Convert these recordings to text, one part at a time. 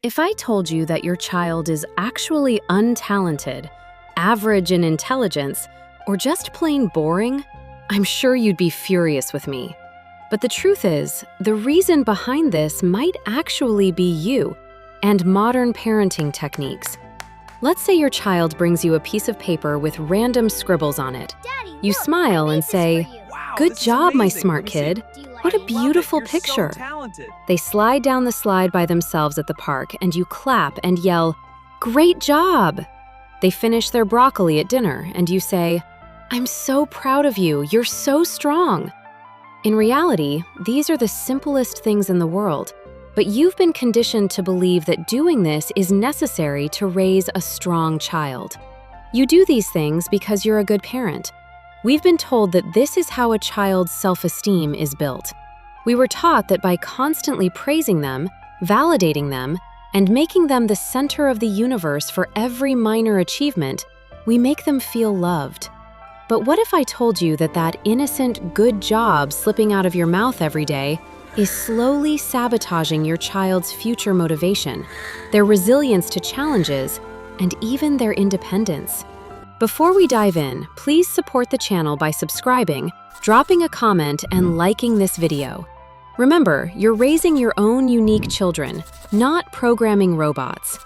If I told you that your child is actually untalented, average in intelligence, or just plain boring, I'm sure you'd be furious with me. But the truth is, the reason behind this might actually be you and modern parenting techniques. Let's say your child brings you a piece of paper with random scribbles on it. Daddy, You look, smile I and made this say, for you. Wow, "Good this is job, my amazing. smart Let me see. kid. Do you like What a it? beautiful You're picture." So talented. They slide down the slide by themselves at the park and you clap and yell, "Great job!" They finish their broccoli at dinner and you say, "I'm so proud of you, you're so strong." In reality, these are the simplest things in the world, but you've been conditioned to believe that doing this is necessary to raise a strong child. You do these things because you're a good parent. We've been told that this is how a child's self-esteem is built. We were taught that by constantly praising them, validating them, and making them the center of the universe for every minor achievement, we make them feel loved. But what if I told you that that innocent good job slipping out of your mouth every day is slowly sabotaging your child's future motivation, their resilience to challenges, and even their independence? Before we dive in, please support the channel by subscribing, dropping a comment, and liking this video. Remember, you're raising your own unique children, not programming robots.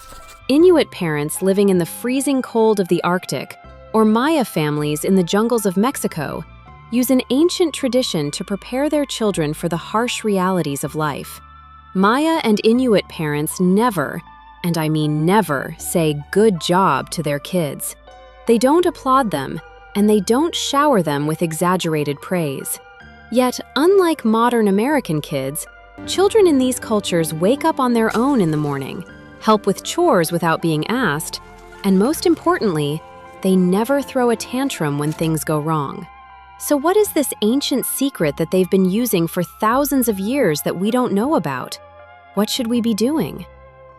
Inuit parents living in the freezing cold of the Arctic, or Maya families in the jungles of Mexico, use an ancient tradition to prepare their children for the harsh realities of life. Maya and Inuit parents never, and I mean never, say "good job" to their kids. They don't applaud them, and they don't shower them with exaggerated praise. Yet, unlike modern American kids, children in these cultures wake up on their own in the morning, help with chores without being asked, and most importantly, they never throw a tantrum when things go wrong. So what is this ancient secret that they've been using for thousands of years that we don't know about? What should we be doing?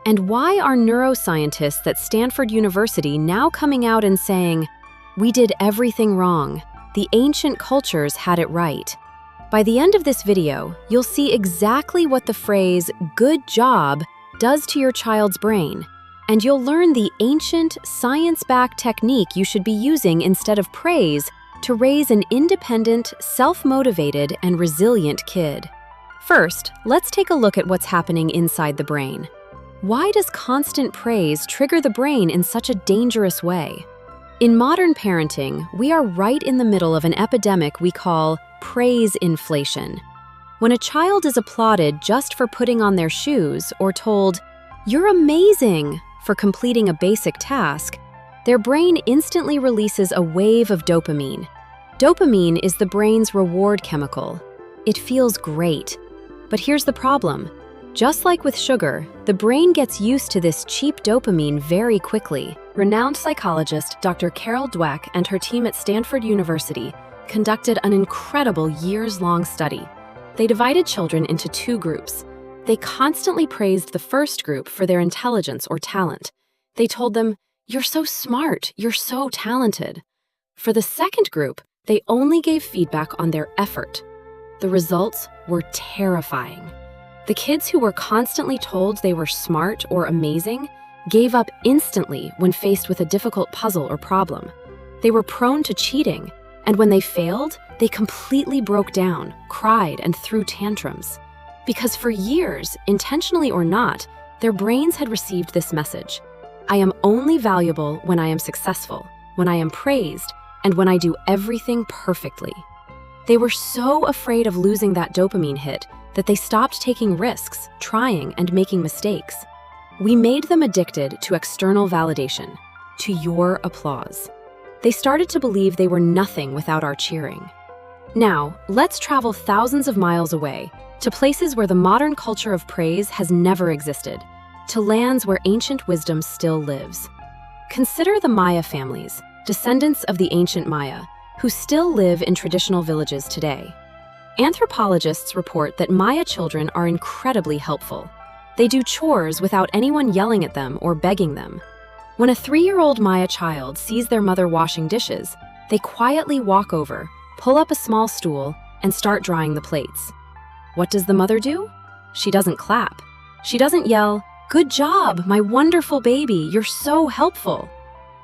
And why are neuroscientists at Stanford University now coming out and saying, "We did everything wrong. The ancient cultures had it right"? By the end of this video, you'll see exactly what the phrase "good job" does to your child's brain, and you'll learn the ancient, science-backed technique you should be using instead of praise to raise an independent, self-motivated, and resilient kid. First, let's take a look at what's happening inside the brain. Why does constant praise trigger the brain in such a dangerous way? In modern parenting, we are right in the middle of an epidemic we call praise inflation. When a child is applauded just for putting on their shoes or told, "You're amazing," for completing a basic task, their brain instantly releases a wave of dopamine. Dopamine is the brain's reward chemical. It feels great. But here's the problem. Just like with sugar, the brain gets used to this cheap dopamine very quickly. Renowned psychologist Dr. Carol Dweck and her team at Stanford University conducted an incredible years-long study. They divided children into two groups. They constantly praised the first group for their intelligence or talent. They told them, "You're so smart, you're so talented." For the second group, they only gave feedback on their effort. The results were terrifying. The kids who were constantly told they were smart or amazing gave up instantly when faced with a difficult puzzle or problem. They were prone to cheating, and when they failed, they completely broke down, cried, and threw tantrums. Because for years, intentionally or not, their brains had received this message: I am only valuable when I am successful, when I am praised, and when I do everything perfectly. They were so afraid of losing that dopamine hit that they stopped taking risks, trying, and making mistakes. We made them addicted to external validation, to your applause. They started to believe they were nothing without our cheering. Now, let's travel thousands of miles away, to places where the modern culture of praise has never existed, to lands where ancient wisdom still lives. Consider the Maya families, descendants of the ancient Maya, who still live in traditional villages today. Anthropologists report that Maya children are incredibly helpful. They do chores without anyone yelling at them or begging them. When a 3-year-old Maya child sees their mother washing dishes, they quietly walk over, pull up a small stool, and start drying the plates. What does the mother do? She doesn't clap. She doesn't yell, "Good job, my wonderful baby, you're so helpful."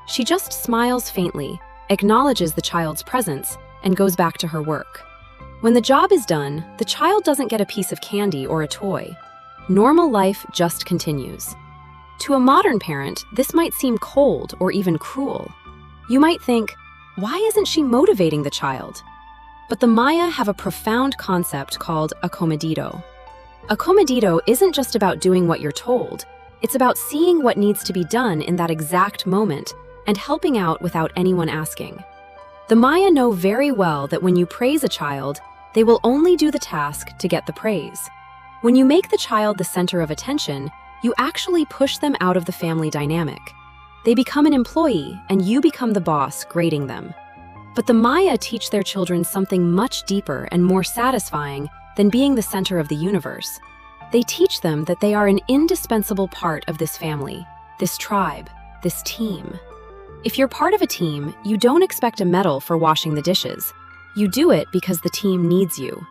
She just smiles faintly, acknowledges the child's presence, and goes back to her work. When the job is done, the child doesn't get a piece of candy or a toy. Normal life just continues. To a modern parent, this might seem cold or even cruel. You might think, why isn't she motivating the child? But the Maya have a profound concept called Acomedido. Acomedido isn't just about doing what you're told, it's about seeing what needs to be done in that exact moment and helping out without anyone asking. The Maya know very well that when you praise a child, they will only do the task to get the praise. When you make the child the center of attention, you actually push them out of the family dynamic. They become an employee, and you become the boss, grading them. But the Maya teach their children something much deeper and more satisfying than being the center of the universe. They teach them that they are an indispensable part of this family, this tribe, this team. If you're part of a team, you don't expect a medal for washing the dishes. You do it because the team needs you.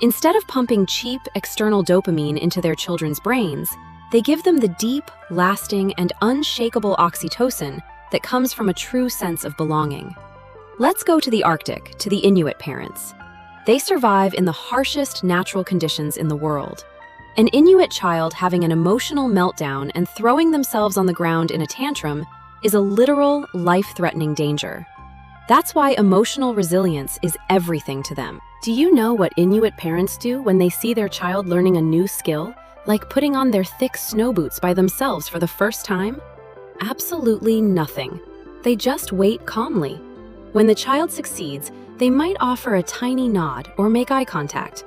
Instead of pumping cheap external dopamine into their children's brains, they give them the deep, lasting, and unshakable oxytocin that comes from a true sense of belonging. Let's go to the Arctic, to the Inuit parents. They survive in the harshest natural conditions in the world. An Inuit child having an emotional meltdown and throwing themselves on the ground in a tantrum is a literal, life-threatening danger. That's why emotional resilience is everything to them. Do you know what Inuit parents do when they see their child learning a new skill, like putting on their thick snow boots by themselves for the first time? Absolutely nothing. They just wait calmly. When the child succeeds, they might offer a tiny nod or make eye contact.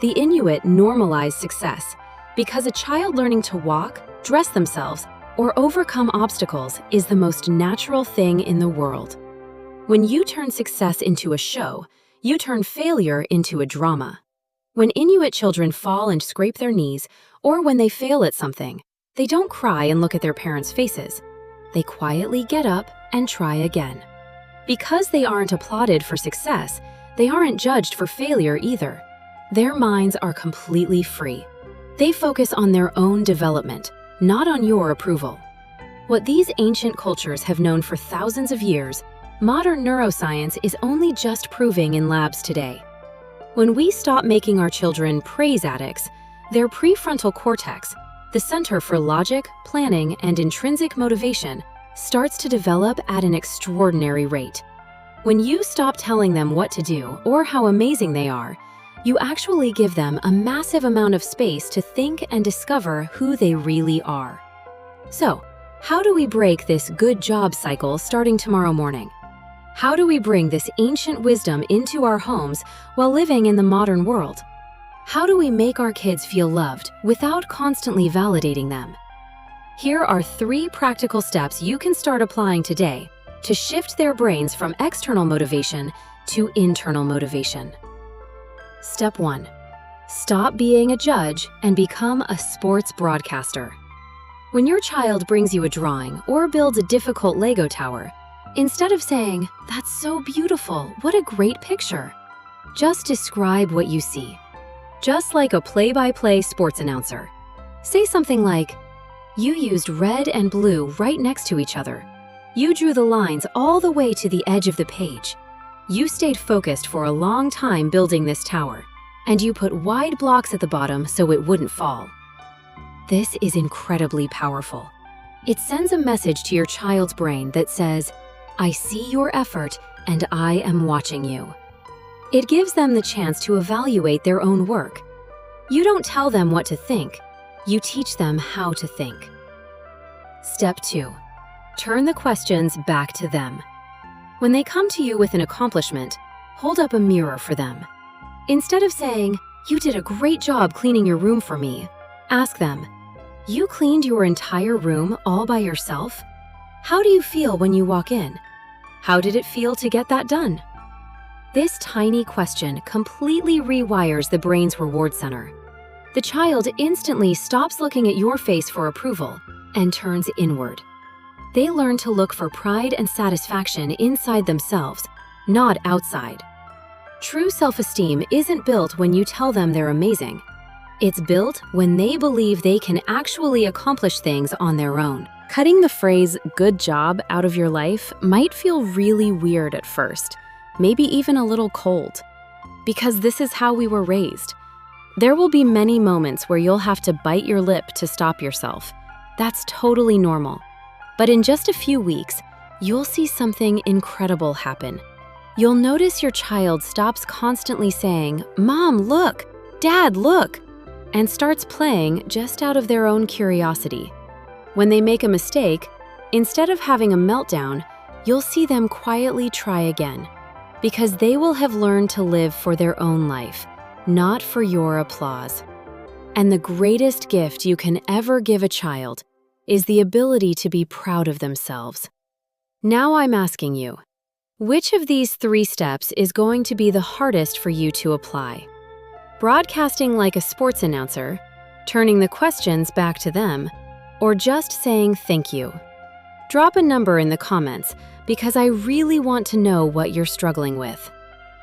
The Inuit normalize success because a child learning to walk, dress themselves, or overcome obstacles is the most natural thing in the world. When you turn success into a show, you turn failure into a drama. When Inuit children fall and scrape their knees, or when they fail at something, they don't cry and look at their parents' faces. They quietly get up and try again. Because they aren't applauded for success, they aren't judged for failure either. Their minds are completely free. They focus on their own development, not on your approval. What these ancient cultures have known for thousands of years, modern neuroscience is only just proving in labs today. When we stop making our children praise addicts, their prefrontal cortex, the center for logic, planning, and intrinsic motivation, starts to develop at an extraordinary rate. When you stop telling them what to do or how amazing they are, you actually give them a massive amount of space to think and discover who they really are. So, how do we break this good job cycle starting tomorrow morning? How do we bring this ancient wisdom into our homes while living in the modern world? How do we make our kids feel loved without constantly validating them? Here are 3 practical steps you can start applying today to shift their brains from external motivation to internal motivation. Step 1. Stop being a judge and become a sports broadcaster. When your child brings you a drawing or builds a difficult Lego tower, instead of saying, "That's so beautiful, what a great picture," just describe what you see. Just like a play-by-play sports announcer. Say something like, "You used red and blue right next to each other. You drew the lines all the way to the edge of the page. You stayed focused for a long time building this tower, and you put wide blocks at the bottom so it wouldn't fall." This is incredibly powerful. It sends a message to your child's brain that says, "I see your effort and I am watching you." It gives them the chance to evaluate their own work. You don't tell them what to think. You teach them how to think. Step 2. Turn the questions back to them. When they come to you with an accomplishment, hold up a mirror for them. Instead of saying, "You did a great job cleaning your room for me," ask them, "You cleaned your entire room all by yourself? How do you feel when you walk in? How did it feel to get that done?" This tiny question completely rewires the brain's reward center. The child instantly stops looking at your face for approval and turns inward. They learn to look for pride and satisfaction inside themselves, not outside. True self-esteem isn't built when you tell them they're amazing. It's built when they believe they can actually accomplish things on their own. Cutting the phrase "good job" out of your life might feel really weird at first, maybe even a little cold, because this is how we were raised. There will be many moments where you'll have to bite your lip to stop yourself. That's totally normal. But in just a few weeks, you'll see something incredible happen. You'll notice your child stops constantly saying, "Mom, look! Dad, look!" and starts playing just out of their own curiosity. When they make a mistake, instead of having a meltdown, you'll see them quietly try again, because they will have learned to live for their own life, not for your applause. And the greatest gift you can ever give a child is the ability to be proud of themselves. Now I'm asking you, which of these 3 steps is going to be the hardest for you to apply? Broadcasting like a sports announcer, turning the questions back to them, or just saying thank you? Drop a number in the comments because I really want to know what you're struggling with.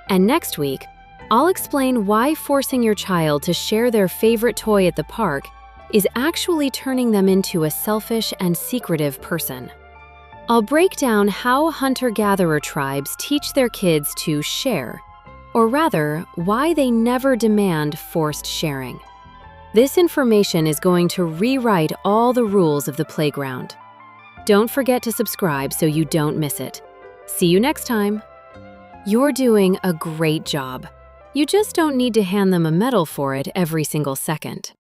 And next week, I'll explain why forcing your child to share their favorite toy at the park is actually turning them into a selfish and secretive person. I'll break down how hunter-gatherer tribes teach their kids to share, or rather, why they never demand forced sharing. This information is going to rewrite all the rules of the playground. Don't forget to subscribe so you don't miss it. See you next time. You're doing a great job. You just don't need to hand them a medal for it every single second.